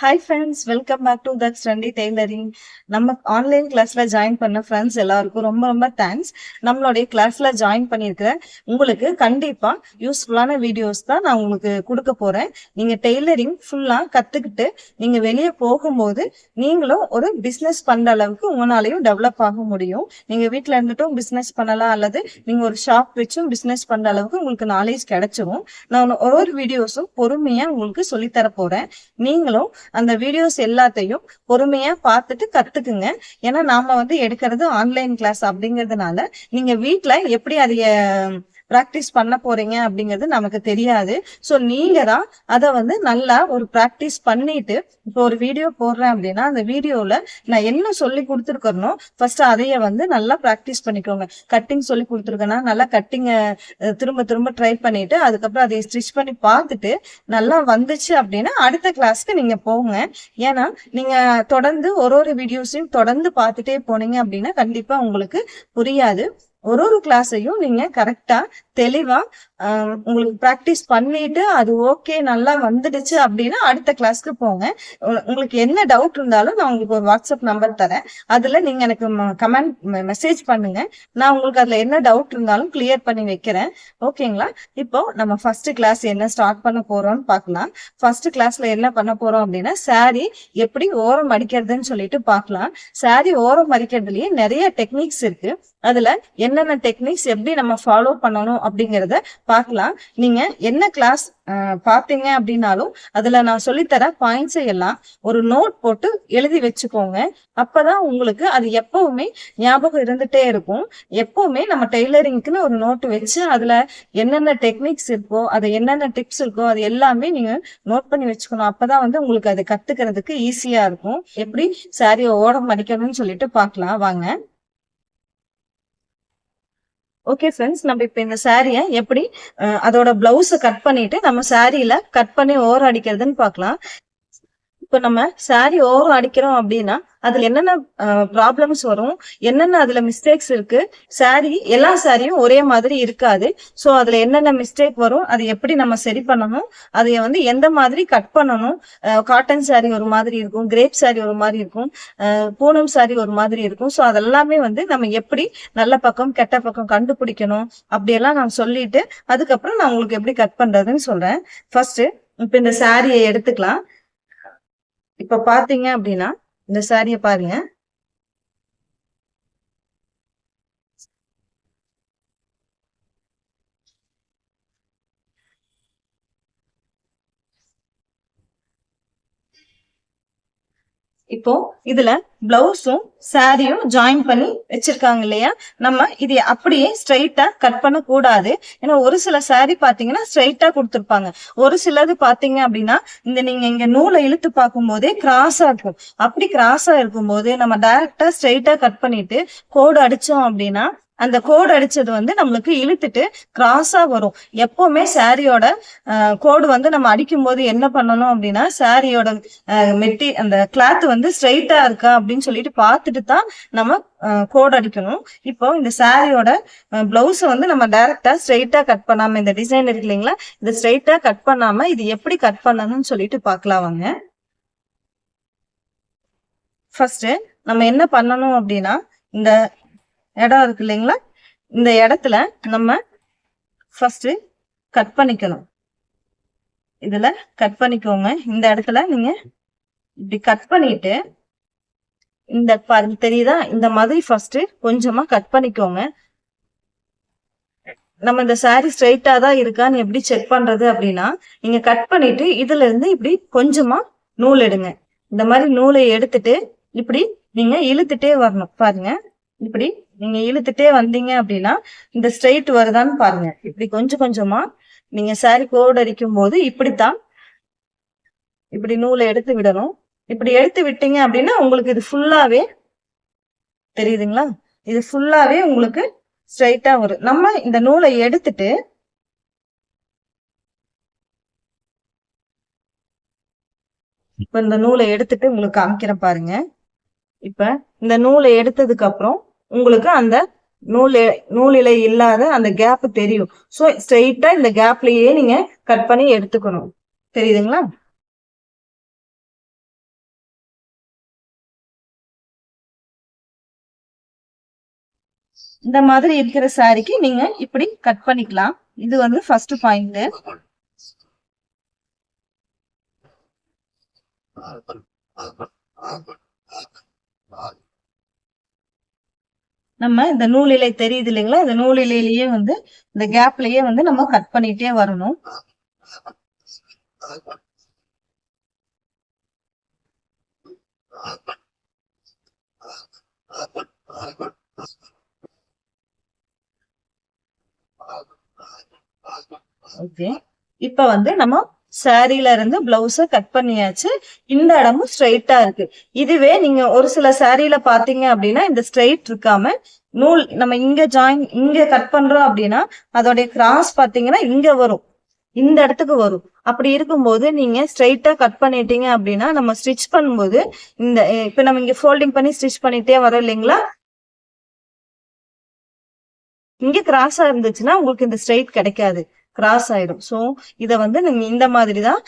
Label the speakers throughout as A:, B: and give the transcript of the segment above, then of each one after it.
A: Hi friends, welcome back to that's trendy tailoring. நம்ம online கிளாஸ்ல join பண்ண friends எல்லாருக்கும் ரொம்ப ரொம்ப தேங்க்ஸ். நம்மளுடைய கிளாஸ்ல ஜாயின் பண்ணியிருக்கிற உங்களுக்கு கண்டிப்பா யூஸ்ஃபுல்லான வீடியோஸ் தான் நான் உங்களுக்கு கொடுக்க போறேன். நீங்க டெய்லரிங் ஃபுல்லா கத்துக்கிட்டு நீங்க வெளியே போகும்போது நீங்களும் ஒரு பிசினஸ் பண்ற அளவுக்கு உங்களாலையும் டெவலப் ஆக முடியும். நீங்க வீட்டுல இருந்துட்டும் பிசினஸ் பண்ணலாம், அல்லது நீங்க ஒரு ஷாப் வச்சும் பிசினஸ் பண்ற அளவுக்கு உங்களுக்கு நாலேஜ் கிடைச்சிரும். நான் ஒரு வீடியோஸும் பொறுமையா உங்களுக்கு சொல்லித்தர போறேன். நீங்களும் அந்த வீடியோஸ் எல்லாத்தையும் பொறுமையா பார்த்துட்டு கத்துக்குங்க. ஏன்னா நாம எடுக்கிறது ஆன்லைன் கிளாஸ் அப்படிங்கிறதுனால நீங்க வீட்ல எப்படி அதைய பிராக்டிஸ் பண்ண போறீங்க அப்படிங்கிறது நமக்கு தெரியாது. ஸோ நீங்க தான் அதை நல்லா ஒரு பிராக்டிஸ் பண்ணிட்டு, இப்போ ஒரு வீடியோ போடுறேன் அப்படின்னா அந்த வீடியோல நான் என்ன சொல்லி கொடுத்துருக்கனோ ஃபர்ஸ்ட் அதைய நல்லா பிராக்டிஸ் பண்ணிக்கோங்க. கட்டிங் சொல்லி கொடுத்துருக்கேன்னா நல்லா கட்டிங்க திரும்ப திரும்ப ட்ரை பண்ணிட்டு அதுக்கப்புறம் அதை ஸ்டிச் பண்ணி பார்த்துட்டு நல்லா வந்துச்சு அப்படின்னா அடுத்த கிளாஸ்க்கு நீங்க போங்க. ஏன்னா நீங்க தொடர்ந்து ஒரு வீடியோஸையும் தொடர்ந்து பார்த்துட்டே போனீங்க அப்படின்னா கண்டிப்பா உங்களுக்கு புரியாது. ஒரு கிளாஸையும் நீங்க கரெக்டா தெளிவா உங்களுக்கு பிராக்டிஸ் பண்ணிட்டு அது ஓகே நல்லா வந்துடுச்சு அப்படின்னா அடுத்த கிளாஸ்க்கு போங்க. உங்களுக்கு என்ன டவுட் இருந்தாலும் நான் உங்களுக்கு ஒரு வாட்ஸ்அப் நம்பர் தரேன். அதுல நீங்க எனக்கு கமெண்ட் மெசேஜ் பண்ணுங்க. நான் உங்களுக்கு அதுல என்ன டவுட் இருந்தாலும் கிளியர் பண்ணி வைக்கிறேன். ஓகேங்களா? இப்போ நம்ம ஃபர்ஸ்ட் கிளாஸ் என்ன ஸ்டார்ட் பண்ண போறோம்னு பார்க்கலாம். ஃபர்ஸ்ட் கிளாஸ்ல என்ன பண்ண போறோம் அப்படின்னா சாரி எப்படி ஓரம் அடிக்கிறதுன்னு சொல்லிட்டு பார்க்கலாம். சாரி ஓரம் அடிக்கிறதுலயே நிறைய டெக்னிக்ஸ் இருக்கு. அதுல என்னென்ன டெக்னிக்ஸ் எப்படி நம்ம ஃபாலோ பண்ணணும் அப்படிங்கறத பார்க்கலாம். நீங்க என்ன கிளாஸ் பாத்தீங்க அப்படின்னாலும் அதுல நான் சொல்லித்தர பாயிண்ட்ஸ் எல்லாம் ஒரு நோட் போட்டு எழுதி வச்சுக்கோங்க. அப்பதான் உங்களுக்கு அது எப்பவுமே ஞாபகம் இருந்துட்டே இருக்கும். எப்பவுமே நம்ம டெய்லரிங்க்குன்னு ஒரு நோட் வச்சு அதுல என்னென்ன டெக்னிக்ஸ் இருக்கோ, அது என்னென்ன டிப்ஸ் இருக்கோ அது எல்லாமே நீங்க நோட் பண்ணி வச்சுக்கணும். அப்பதான் உங்களுக்கு அது கத்துக்கிறதுக்கு ஈஸியா இருக்கும். எப்படி சாரியை ஓரம் அடிக்கணும்னு சொல்லிட்டு பார்க்கலாம் வாங்க. ஓகே ஃப்ரெண்ட்ஸ், நம்ம இப்ப இந்த சாரிய எப்படி அதோட பிளவுஸ கட் பண்ணிட்டு நம்ம சாரியில கட் பண்ணி ஓரம் அடிக்கிறதுன்னு பார்க்கலாம். இப்ப நம்ம சாரி ஓரம் அடிக்கிறோம் அப்படின்னா அதுல என்னென்ன ப்ராப்ளம்ஸ் வரும், என்னென்ன அதுல மிஸ்டேக்ஸ் இருக்கு. சாரி எல்லா சாரியும் ஒரே மாதிரி இருக்காது. சோ அதுல என்னென்ன மிஸ்டேக் வரும், அதை எப்படி நம்ம சரி பண்ணணும், அதைய எந்த மாதிரி கட் பண்ணணும். காட்டன் சாரி ஒரு மாதிரி இருக்கும், கிரேப் சாரி ஒரு மாதிரி இருக்கும், பூனம் சாரி ஒரு மாதிரி இருக்கும். சோ அதெல்லாமே நம்ம எப்படி நல்ல பக்கம் கெட்ட பக்கம் கண்டுபிடிக்கணும் அப்படியெல்லாம் நான் சொல்லிட்டு அதுக்கப்புறம் நான் உங்களுக்கு எப்படி கட் பண்றதுன்னு சொல்றேன். ஃபர்ஸ்ட் இப்ப இந்த சாரியை எடுத்துக்கலாம். இப்ப பாத்தீங்க அப்படின்னா இந்த சாரிய பாருங்க. இப்போ இதுல பிளவுஸும் சாரியும் ஜாயின் பண்ணி வச்சிருக்காங்க இல்லையா, நம்ம இதை அப்படியே ஸ்ட்ரைட்டா கட் பண்ண கூடாது. ஏன்னா ஒரு சில சாரி பாத்தீங்கன்னா ஸ்ட்ரைட்டா கொடுத்துருப்பாங்க, ஒரு சிலது பாத்தீங்க அப்படின்னா நீங்க இங்க நூலை இழுத்து பார்க்கும் போதே கிராஸா இருக்கும். அப்படி கிராஸா இருக்கும் போது நம்ம டைரக்டா ஸ்ட்ரைட்டா கட் பண்ணிட்டு கோடு அடிச்சோம் அப்படின்னா அந்த கோடு அடிச்சது நம்மளுக்கு இழுத்துட்டு கிராஸா வரும். எப்பவுமே சாரியோட கோடு நம்ம அடிக்கும் போது என்ன பண்ணணும் அப்படின்னா சாரியோட அந்த கிளாத் ஸ்ட்ரைட்டா இருக்கா அப்படின்னு சொல்லிட்டு பார்த்துட்டு தான் நம்ம கோட் அடிக்கணும். இப்போ இந்த சாரியோட பிளவுஸ் நம்ம டைரக்டா ஸ்ட்ரைட்டா கட் பண்ணாம, இந்த டிசைன் இருக்கு இல்லைங்களா, இது ஸ்ட்ரைட்டா கட் பண்ணாம இது எப்படி கட் பண்ணணும்னு சொல்லிட்டு பார்க்கலாம் வாங்க. ஃபர்ஸ்ட் நம்ம என்ன பண்ணணும் அப்படின்னா இந்த இடம் இருக்கு இல்லைங்களா, இந்த இடத்துல நம்ம ஃபர்ஸ்ட் கட் பண்ணிக்கணும். இதுல கட் பண்ணிக்கோங்க. இந்த இடத்துல நீங்க இப்படி கட் பண்ணிட்டு இந்த பாருங்க தெரியுதா, இந்த மாதிரி ஃபர்ஸ்ட் கொஞ்சமா கட் பண்ணிக்கோங்க. நம்ம இந்த சாரி ஸ்ட்ரைட்டா தான் இருக்கான்னு எப்படி செக் பண்றது அப்படின்னா நீங்க கட் பண்ணிட்டு இதுல இருந்து இப்படி கொஞ்சமா நூல் எடுங்க. இந்த மாதிரி நூலை எடுத்துட்டு இப்படி நீங்க இழுத்துட்டே வரணும். பாருங்க, இப்படி நீங்க இழுத்துட்டே வந்தீங்க அப்படின்னா இந்த ஸ்ட்ரைட் வருதான்னு பாருங்க. இப்படி கொஞ்சம் கொஞ்சமா நீங்க சாரி கோடு அடிக்கும் போது இப்படித்தான் இப்படி நூலை எடுத்து விடணும். இப்படி எடுத்து விட்டீங்க அப்படின்னா உங்களுக்கு இது ஃபுல்லாவே தெரியுதுங்களா, இது ஃபுல்லாவே உங்களுக்கு ஸ்ட்ரைட்டா வரும். நம்ம இந்த நூலை எடுத்துட்டு இப்ப இந்த நூலை எடுத்துட்டு உங்களுக்கு காமிக்கிறேன் பாருங்க. இப்ப இந்த நூலை எடுத்ததுக்கு அப்புறம் உங்களுக்கு அந்த நூலிலை இல்லாத அந்த கேப் தெரியும். சோ ஸ்ட்ரெயிட்டா இந்த கேப்லயே நீங்க கட் பண்ணி எடுத்துக்கணும். தெரியுதுங்களா? இந்த மாதிரி இருக்கிற சாரிக்கு நீங்க இப்படி கட் பண்ணிக்கலாம். இது வந்து ஃபர்ஸ்ட் பாயிண்ட். நம்ம இந்த நூல் இலை தெரியுது இல்லைங்களா, இந்த நூல் இலையிலேயே வந்து இந்த கேப்லயே வந்து நம்ம கட் பண்ணிட்டே வரணும். ஓகே, இப்ப வந்து நம்ம சாரில இருந்து பிளவுஸ கட் பண்ணியாச்சு. இந்த இடமும் ஸ்ட்ரைட்டா இருக்கு. இதுவே நீங்க ஒரு சில சாரில பாத்தீங்க அப்படின்னா இந்த ஸ்ட்ரைட் இருக்காம நூல் நம்ம இங்க கட் பண்றோம் அப்படின்னா அதோடைய கிராஸ் பாத்தீங்கன்னா இங்க வரும், இந்த இடத்துக்கு வரும். அப்படி இருக்கும்போது நீங்க ஸ்ட்ரைட்டா கட் பண்ணிட்டீங்க அப்படின்னா நம்ம ஸ்டிச் பண்ணும்போது இந்த இப்ப நம்ம இங்க ஃபோல்டிங் பண்ணி ஸ்டிச் பண்ணிட்டே வரோம் இல்லைங்களா, இங்க கிராஸா இருந்துச்சுன்னா உங்களுக்கு இந்த ஸ்ட்ரைட் கிடைக்காது, கிராஸ் ஆயிடும். சோ இத வந்து நீங்க இந்த மாதிரிதான்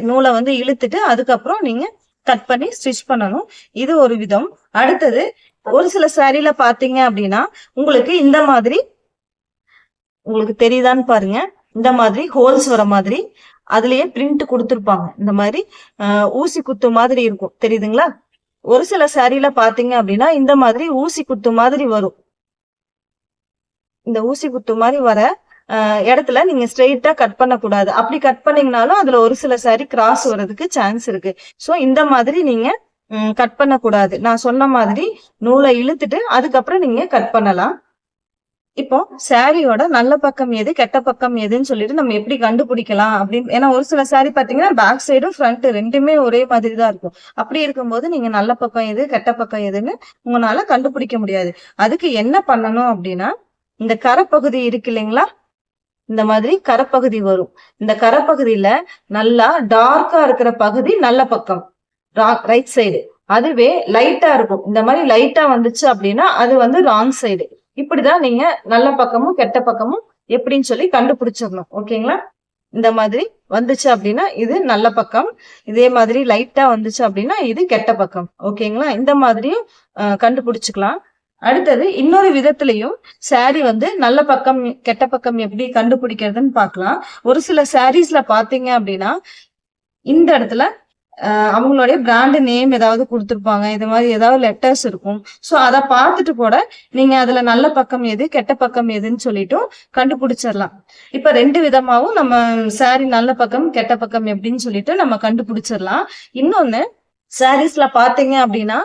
A: நூலை வந்து இழுத்துட்டு அதுக்கப்புறம் நீங்க கட் பண்ணி ஸ்டிச் பண்ணணும். இது ஒரு விதம். அடுத்தது ஒரு சில சாரில பாத்தீங்க அப்படின்னா உங்களுக்கு இந்த மாதிரி, உங்களுக்கு தெரியுதான்னு பாருங்க, இந்த மாதிரி ஹோல்ஸ் வர மாதிரி அதுலயே பிரிண்ட் கொடுத்துருப்பாங்க. இந்த மாதிரி ஊசி குத்து மாதிரி இருக்கும், தெரியுதுங்களா? ஒரு சில சாரில பாத்தீங்க அப்படின்னா இந்த மாதிரி ஊசி குத்து மாதிரி வரும். இந்த ஊசி குத்து மாதிரி வர இடத்துல நீங்க ஸ்ட்ரெயிட்டா கட் பண்ணக்கூடாது. அப்படி கட் பண்ணீங்கனாலும் அதுல ஒரு சில சாரி கிராஸ் வர்றதுக்கு சான்ஸ் இருக்கு. சோ இந்த மாதிரி நீங்க கட் பண்ணக்கூடாது. நான் சொன்ன மாதிரி நூலை இழுத்துட்டு அதுக்கப்புறம் நீங்க கட் பண்ணலாம். இப்போ சாரியோட நல்ல பக்கம் எது கெட்ட பக்கம் எதுன்னு சொல்லிட்டு நம்ம எப்படி கண்டுபிடிக்கலாம் அப்படின்னு, ஏன்னா ஒரு சில சாரி பாத்தீங்கன்னா பேக் சைடும் ஃப்ரண்ட் ரெண்டுமே ஒரே மாதிரி தான் இருக்கும். அப்படி இருக்கும்போது நீங்க நல்ல பக்கம் எது கெட்ட பக்கம் எதுன்னு உங்களால கண்டுபிடிக்க முடியாது. அதுக்கு என்ன பண்ணணும் அப்படின்னா, இந்த கரைப்பகுதி இருக்கு இல்லைங்களா, இந்த மாதிரி கரைப்பகுதி வரும். இந்த கரைப்பகுதியில நல்லா டார்க்கா இருக்கிற பகுதி நல்ல பக்கம், ரைட் சைடு. அதுவே லைட்டா இருக்கும், இந்த மாதிரி லைட்டா வந்துச்சு அப்படின்னா அது வந்து ராங் சைடு. இப்படிதான் நீங்க நல்ல பக்கமும் கெட்ட பக்கமும் எப்படின்னு சொல்லி கண்டுபிடிச்சிடணும். ஓகேங்களா? இந்த மாதிரி வந்துச்சு அப்படின்னா இது நல்ல பக்கம், இதே மாதிரி லைட்டா வந்துச்சு அப்படின்னா இது கெட்ட பக்கம். ஓகேங்களா? இந்த மாதிரியும் கண்டுபிடிச்சுக்கலாம். அடுத்தது இன்னொரு விதத்திலையும் சாரி வந்து நல்ல பக்கம் கெட்ட பக்கம் எப்படி கண்டுபிடிக்கிறதுன்னு பார்க்கலாம். ஒரு சில சாரீஸ்ல பாத்தீங்க அப்படின்னா இந்த இடத்துல அவங்களுடைய பிராண்ட் நேம் ஏதாவது கொடுத்துருப்பாங்க, இது மாதிரி ஏதாவது லெட்டர்ஸ் இருக்கும். சோ அதை பார்த்துட்டு கூட நீங்க அதுல நல்ல பக்கம் எது கெட்ட பக்கம் எதுன்னு சொல்லிட்டும் கண்டுபிடிச்சிடலாம். இப்ப ரெண்டு விதமாவும் நம்ம சாரி நல்ல பக்கம் கெட்ட பக்கம் எப்படின்னு சொல்லிட்டு நம்ம கண்டுபிடிச்சிடலாம். இன்னொன்னு சாரீஸ்ல பாத்தீங்க அப்படின்னா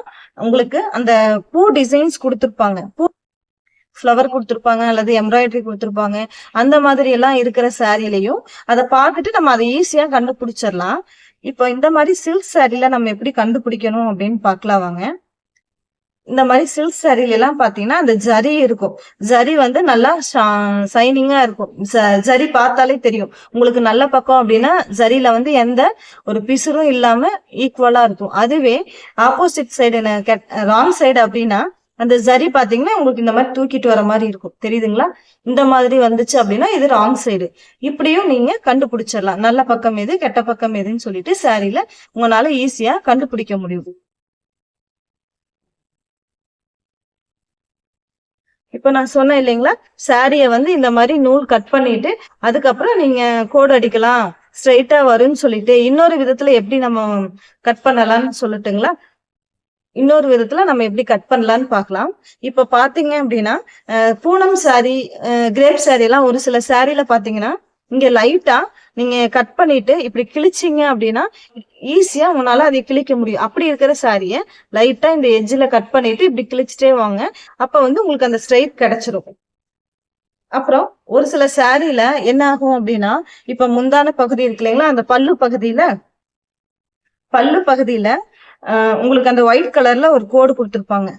A: உங்களுக்கு அந்த பூ டிசைன்ஸ் கொடுத்துருப்பாங்க, பூ ஃப்ளவர் கொடுத்துருப்பாங்க அல்லது எம்ப்ராய்டரி கொடுத்துருப்பாங்க. அந்த மாதிரி எல்லாம் இருக்கிற சாரிலையும் அதை பார்த்துட்டு நம்ம அதை ஈஸியா கண்டுபிடிச்சிடலாம். இப்போ இந்த மாதிரி சில்க் சாரில நம்ம எப்படி கண்டுபிடிக்கணும் அப்படின்னு பார்க்கலாம் வாங்க. இந்த மாதிரி சில்க் சாரில எல்லாம் பாத்தீங்கன்னா அந்த ஜரி இருக்கும், ஜரி வந்து நல்லா ஷைனிங்கா இருக்கும். ஜரி பார்த்தாலே தெரியும் உங்களுக்கு நல்ல பக்கம் அப்படின்னா ஜரியில வந்து எந்த ஒரு பிசுறும் இல்லாம ஈக்குவலா இருக்கும். அதுவே ஆப்போசிட் சைடு ராங் சைடு அப்படின்னா அந்த ஜரி பாத்தீங்கன்னா உங்களுக்கு இந்த மாதிரி தூக்கிட்டு வர மாதிரி இருக்கும், தெரியுதுங்களா? இந்த மாதிரி வந்துச்சு அப்படின்னா இது ராங் சைடு. இப்படியும் நீங்க கண்டுபிடிச்சிடலாம் நல்ல பக்கம் எது கெட்ட பக்கம் எதுன்னு சொல்லிட்டு சாரியில உங்களால ஈஸியா கண்டுபிடிக்க முடியும். இப்ப நான் சொன்னேன் இல்லைங்களா, சாரிய வந்து இந்த மாதிரி நூல் கட் பண்ணிட்டு அதுக்கப்புறம் நீங்க கோடு அடிக்கலாம் ஸ்ட்ரைட்டா வரும்னு சொல்லிட்டு இன்னொரு விதத்துல எப்படி நம்ம கட் பண்ணலாம்னு சொல்லட்டுங்களா? இன்னொரு விதத்துல நம்ம எப்படி கட் பண்ணலாம்னு பாக்கலாம். இப்ப பாத்தீங்க அப்படின்னா பூனம் சாரி கிரேப் சாரி எல்லாம் ஒரு சில சாரில பாத்தீங்கன்னா இங்க லைட்டா நீங்க கட் பண்ணிட்டு இப்படி கிழிச்சிங்க அப்படின்னா ஈஸியா உங்களால அதை கிழிக்க முடியும். அப்படி இருக்கிற சாரிய லைட்டா இந்த எட்ஜ்ல கட் பண்ணிட்டு இப்படி கிழிச்சிட்டே வாங்க, அப்ப வந்து உங்களுக்கு அந்த ஸ்ட்ரைட் கிடைச்சிரும். அப்புறம் ஒரு சில சாரில என்ன ஆகும் அப்படின்னா இப்ப முந்தான பகுதி இருக்கு இல்லைங்களா, அந்த பல்லு பகுதியில உங்களுக்கு அந்த ஒயிட் கலர்ல ஒரு கோடு கொடுத்துருப்பாங்க.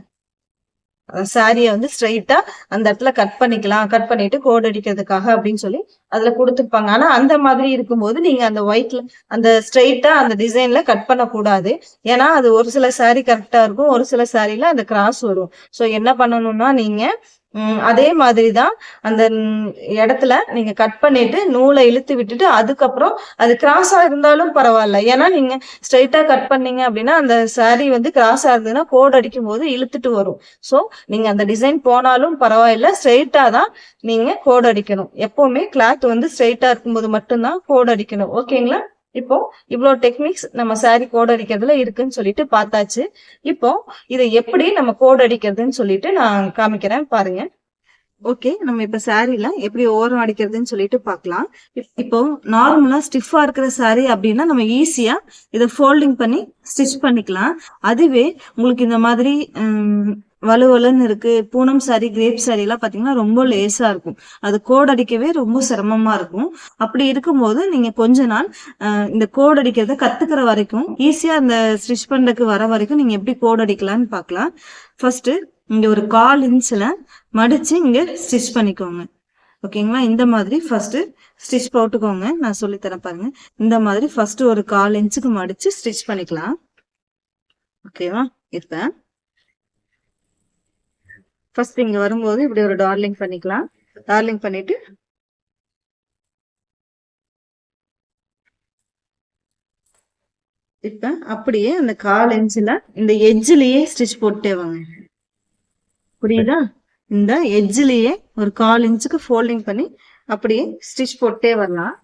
A: சாரிய வந்து ஸ்ட்ரைட்டா அந்த இடத்துல கட் பண்ணிக்கலாம், கட் பண்ணிட்டு கோடு அடிக்கிறதுக்காக அப்படின்னு சொல்லி அதுல கொடுத்துருப்பாங்க. ஆனா அந்த மாதிரி இருக்கும்போது நீங்க அந்த ஒயிட்ல அந்த ஸ்ட்ரைட்டா அந்த டிசைன்ல கட் பண்ணக்கூடாது. ஏன்னா அது ஒரு சில சாரி கரெக்டா இருக்கும், ஒரு சில சாரில அந்த கிராஸ் வரும். சோ என்ன பண்ணணும்னா நீங்க அதே மாதிரி தான் அந்த இடத்துல நீங்க கட் பண்ணிட்டு நூலை இழுத்து விட்டுட்டு அதுக்கப்புறம் அது கிராஸா இருந்தாலும் பரவாயில்ல. ஏன்னா நீங்க ஸ்ட்ரைட்டா கட் பண்ணீங்க அப்படின்னா அந்த saree வந்து கிராஸா இருந்ததுன்னா கோட் அடிக்கும் போது இழுத்துட்டு வரும். ஸோ நீங்க அந்த டிசைன் போனாலும் பரவாயில்ல, ஸ்ட்ரைட்டா தான் நீங்க கோட் அடிக்கணும். எப்பவுமே கிளாத் வந்து ஸ்ட்ரைட்டா இருக்கும்போது மட்டும்தான் கோட் அடிக்கணும். ஓகேங்களா? இப்போ இவ்வளோ டெக்னிக்ஸ் நம்ம saree கோட் அடிக்கிறதுல இருக்குன்னு சொல்லிட்டு பார்த்தாச்சு. இப்போ இதை எப்படி நம்ம கோட் அடிக்கிறதுன்னு சொல்லிட்டு நான் காமிக்கிறேன் பாருங்க. ஓகே, நம்ம இப்ப சாரீல எப்படி ஓரம் அடிக்கிறதுன்னு சொல்லிட்டு பார்க்கலாம். இப்போ நார்மலா ஸ்டிஃபா இருக்கிற சாரீ அப்படின்னா நம்ம ஈஸியா இதை ஃபோல்டிங் பண்ணி ஸ்டிச் பண்ணிக்கலாம். அதுவே உங்களுக்கு இந்த மாதிரி வலுவலுன்னு இருக்கு, பூனம் சாரி, கிரேப் சாரி எல்லாம் பாத்தீங்கன்னா ரொம்ப லேசா இருக்கும். அது கோட் அடிக்கவே ரொம்ப சிரமமா இருக்கும். அப்படி இருக்கும்போது நீங்க கொஞ்ச நாள் இந்த கோட் அடிக்கிறத கத்துக்கிற வரைக்கும், ஈஸியா இந்த ஸ்டிச் பண்றதுக்கு வர வரைக்கும் நீங்க எப்படி கோட் அடிக்கலாம்னு பார்க்கலாம். ஃபர்ஸ்ட் இங்க ஒரு 1/4 இன்ச்ல மடிச்சு இங்க ஸ்டிச் பண்ணிக்கோங்க. ஓகேங்களா? இந்த மாதிரி ஃபர்ஸ்ட் ஸ்டிச் போட்டுக்கோங்க. நான் சொல்லி தரேன் பாருங்க. இந்த மாதிரி ஃபர்ஸ்ட் ஒரு 1/4 இன்ச்சுக்கு மடிச்சு ஸ்டிச் பண்ணிக்கலாம். ஓகேவா? இப்ப ஃபர்ஸ்ட் இங்க வரும்போது இப்படி ஒரு டார்லிங் பண்ணிக்கலாம். டார்லிங் பண்ணிட்டு இப்ப அப்படியே அந்த 1/4 இன்ச்ல இந்த எட்ஜ்லயே ஸ்டிச் போட்டே வாங்க. புரியுதா? இந்த எட்ஜ்லயே ஒரு 1/4 இன்ச்சுக்கு ஃபோல்டிங் பண்ணி அப்படியே ஸ்டிச் போட்டே வரலாம்.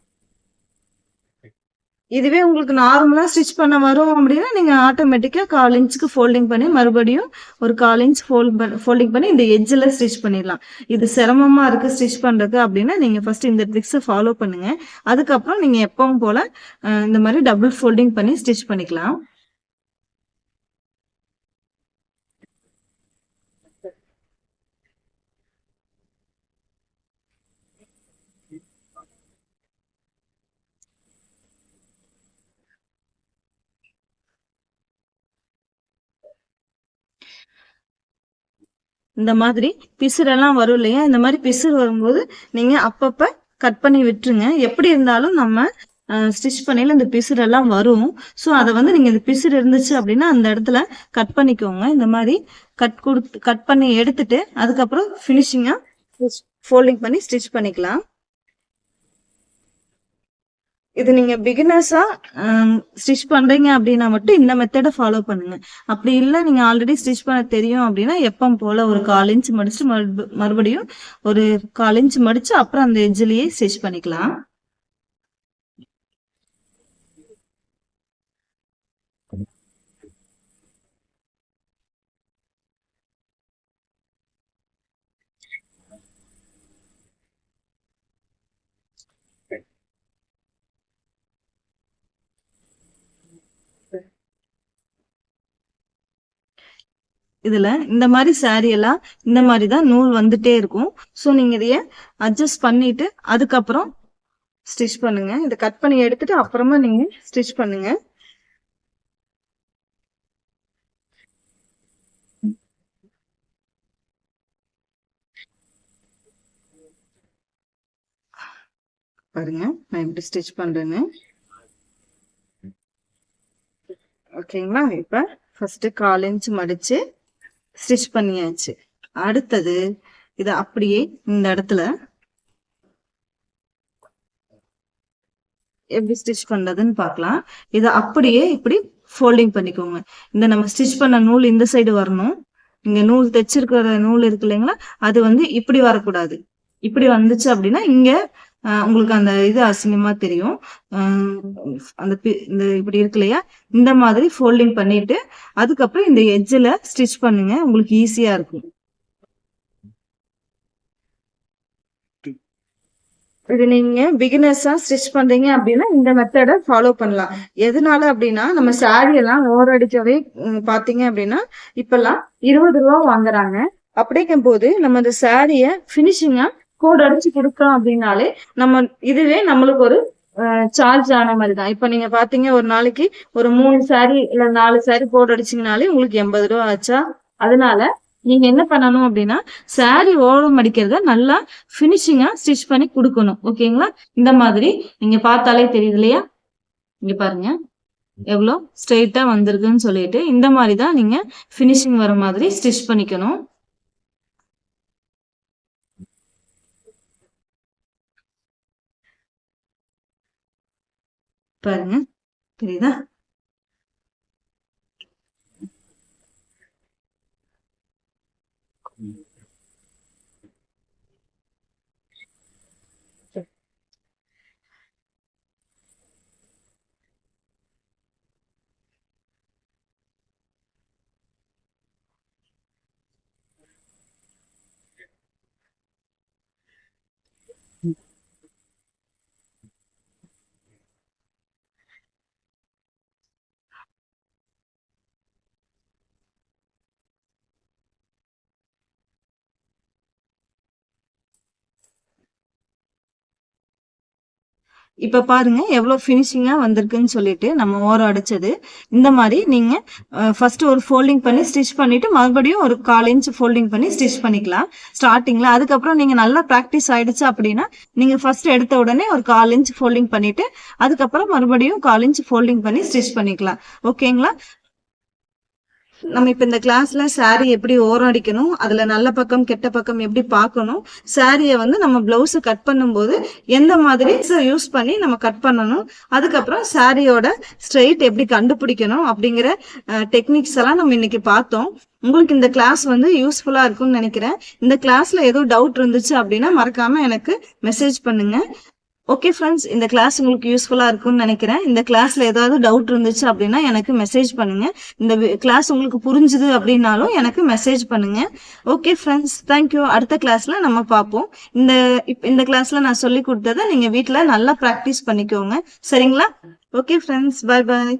A: இதுவே உங்களுக்கு நார்மலா ஸ்டிச் பண்ண வரும் அப்படின்னா நீங்க ஆட்டோமேட்டிக்கா 1/4 இன்ச்சுக்கு ஃபோல்டிங் பண்ணி மறுபடியும் ஒரு 1/4 இன்ச் ஃபோல்டிங் பண்ணி இந்த எட்ஜ்ல ஸ்டிச் பண்ணிடலாம். இது சிரமமா இருக்கு ஸ்டிச் பண்றது அப்படின்னா நீங்க ஃபர்ஸ்ட் இந்த ட்ரிக்ஸை ஃபாலோ பண்ணுங்க. அதுக்கப்புறம் நீங்க எப்பவும் போல இந்த மாதிரி டபுள் ஃபோல்டிங் பண்ணி ஸ்டிச் பண்ணிக்கலாம். இந்த மாதிரி பிசுறெல்லாம் வரும் இல்லையா? இந்த மாதிரி பிசுறு வரும்போது நீங்க அப்பப்ப கட் பண்ணி விட்டுருங்க. எப்படி இருந்தாலும் நம்ம ஸ்டிச் பண்ணையில இந்த பிசுறெல்லாம் வரும். ஸோ அதை வந்து நீங்க இந்த பிசுறு இருந்துச்சு அப்படின்னா அந்த இடத்துல கட் பண்ணிக்கோங்க. இந்த மாதிரி கட் பண்ணி எடுத்துட்டு அதுக்கப்புறம் ஃபினிஷிங்கா ஃபோல்டிங் பண்ணி ஸ்டிச் பண்ணிக்கலாம். இது நீங்க பிகினர்ஸா ஸ்டிச் பண்றீங்க அப்படின்னா மட்டும் இந்த மெத்தடை ஃபாலோ பண்ணுங்க. அப்படி இல்லை நீங்க ஆல்ரெடி ஸ்டிச் பண்ண தெரியும் அப்படின்னா எப்பவும் போல ஒரு 1/4 இன்ச் மடிச்சு மறுபடியும் ஒரு 1/4 இன்ச் மடிச்சு அப்புறம் அந்த எட்ஜ்லயே ஸ்டிச் பண்ணிக்கலாம். இதுல இந்த மாதிரி சாரி எல்லாம் இந்த மாதிரி தான் நூல் வந்துட்டே இருக்கும். ஸோ நீங்க இதைய அட்ஜஸ்ட் பண்ணிட்டு அதுக்கப்புறம் ஸ்டிச் பண்ணுங்க. இதை கட் பண்ணி எடுத்துட்டு அப்புறமா நீங்க ஸ்டிச் பண்ணுங்க. பாருங்க நான் எப்படி ஸ்டிச் பண்றேன்னு. ஓகேங்களா? இப்ப ஃபர்ஸ்ட் 1/4 இன்ச் மடிச்சு ஸ்டிச் பண்ணியாச்சு. அடுத்தது இத அப்படியே இந்த இடத்துல எப்படி ஸ்டிச் பண்றதுன்னு பார்க்கலாம். இத அப்படியே இப்படி ஃபோல்டிங் பண்ணிக்கோங்க. இந்த நம்ம ஸ்டிச் பண்ண நூல் இந்த சைடு வரணும். இங்க நூல் தைச்சிருக்கிற நூல் இருக்கு இல்லைங்களா? அது வந்து இப்படி வரக்கூடாது. இப்படி வந்துச்சு அப்படின்னா இங்க உங்களுக்கு அந்த இது அசிங்கமா தெரியும். அந்த இந்த இப்படி இருக்கு இல்லையா? இந்த மாதிரி ஃபோல்டிங் பண்ணிட்டு அதுக்கப்புறம் இந்த எட்ஜ்ல ஸ்டிச் பண்ணுங்க. உங்களுக்கு ஈஸியா இருக்கும். இது நீங்க பிகினர்ஸா ஸ்டிச் பண்றீங்க அப்படின்னா இந்த மெத்தடை ஃபாலோ பண்ணலாம். எதனால அப்படின்னா நம்ம சாரி எல்லாம் ஓரடிக்கவே பாத்தீங்க அப்படின்னா இப்பெல்லாம் 20 ரூபா வாங்குறாங்க. அப்படிங்கும் போது நம்ம இந்த சாரிய பினிஷிங்கா கோட் அடிச்சு கொடுத்தோம் அப்படின்னாலே நம்ம இதுவே நம்மளுக்கு ஒரு சார்ஜ் ஆன மாதிரி தான். இப்ப நீங்க பாத்தீங்க ஒரு நாளைக்கு ஒரு 3 சாரி இல்ல 4 சாரி கோட் அடிச்சீங்கனாலே உங்களுக்கு 80 ரூபா ஆச்சா? அதனால நீங்க என்ன பண்ணணும் அப்படின்னா சாரி ஓரம் அடிக்கிறத நல்லா பினிஷிங்கா ஸ்டிச் பண்ணி கொடுக்கணும். ஓகேங்களா? இந்த மாதிரி நீங்க பார்த்தாலே தெரியுது இல்லையா? இங்க பாருங்க எவ்வளோ ஸ்ட்ரெயிட்டா வந்திருக்குன்னு சொல்லிட்டு இந்த மாதிரி தான் நீங்க பினிஷிங் வர மாதிரி ஸ்டிச் பண்ணிக்கணும். பாருங்க, தெரியுதா? இப்ப பாருங்க எவ்வளவு ஃபினிஷிங்கா வந்திருக்குன்னு சொல்லிட்டு நம்ம ஓரம் அடிச்சது. இந்த மாதிரி நீங்க ஃபர்ஸ்ட் ஒரு ஃபோல்டிங் பண்ணி ஸ்டிச் பண்ணிட்டு மறுபடியும் ஒரு 1/4 இன்ச் ஃபோல்டிங் பண்ணி ஸ்டிச் பண்ணிக்கலாம் ஸ்டார்டிங்ல. அதுக்கப்புறம் நீங்க நல்லா ப்ராக்டிஸ் ஆயிடுச்சு அப்படின்னா நீங்க ஃபர்ஸ்ட் எடுத்த உடனே ஒரு 1/4 இன்ச் ஃபோல்டிங் பண்ணிட்டு அதுக்கப்புறம் மறுபடியும் 1/4 இன்ச் ஃபோல்டிங் பண்ணி ஸ்டிச் பண்ணிக்கலாம். ஓகேங்களா? நம்ம இப்ப இந்த கிளாஸ்ல saree எப்படி ஓரம் அடிக்கணும், அதுல நல்ல பக்கம் கெட்ட பக்கம் எப்படி பார்க்கணும், சாரிய வந்து நம்ம பிளவுஸ் கட் பண்ணும்போது எந்த மாதிரி யூஸ் பண்ணி நம்ம கட் பண்ணணும், அதுக்கப்புறம் சாரியோட ஸ்ட்ரெயிட் எப்படி கண்டுபிடிக்கணும் அப்படிங்கிற டெக்னிக்ஸ் எல்லாம் நம்ம இன்னைக்கு பார்த்தோம். உங்களுக்கு இந்த கிளாஸ் வந்து யூஸ்ஃபுல்லா இருக்கும்னு நினைக்கிறேன். இந்த கிளாஸ்ல ஏதோ டவுட் இருந்துச்சு அப்படின்னா மறக்காம எனக்கு மெசேஜ் பண்ணுங்க. ஓகே ஃப்ரெண்ட்ஸ், இந்த கிளாஸ் உங்களுக்கு யூஸ்ஃபுல்லா இருக்கும்னு நினைக்கிறேன். இந்த கிளாஸ்ல ஏதாவது டவுட் இருந்துச்சு அப்படின்னா எனக்கு மெசேஜ் பண்ணுங்க. இந்த கிளாஸ் உங்களுக்கு புரிஞ்சுது அப்படின்னாலும் எனக்கு மெசேஜ் பண்ணுங்க. Okay friends, thank you. அடுத்த கிளாஸ்ல நம்ம பார்ப்போம். இந்த கிளாஸ்ல நான் சொல்லி கொடுத்ததை நீங்க வீட்ல நல்லா ப்ராக்டிஸ் பண்ணிக்கோங்க. சரிங்களா? Okay friends, bye bye.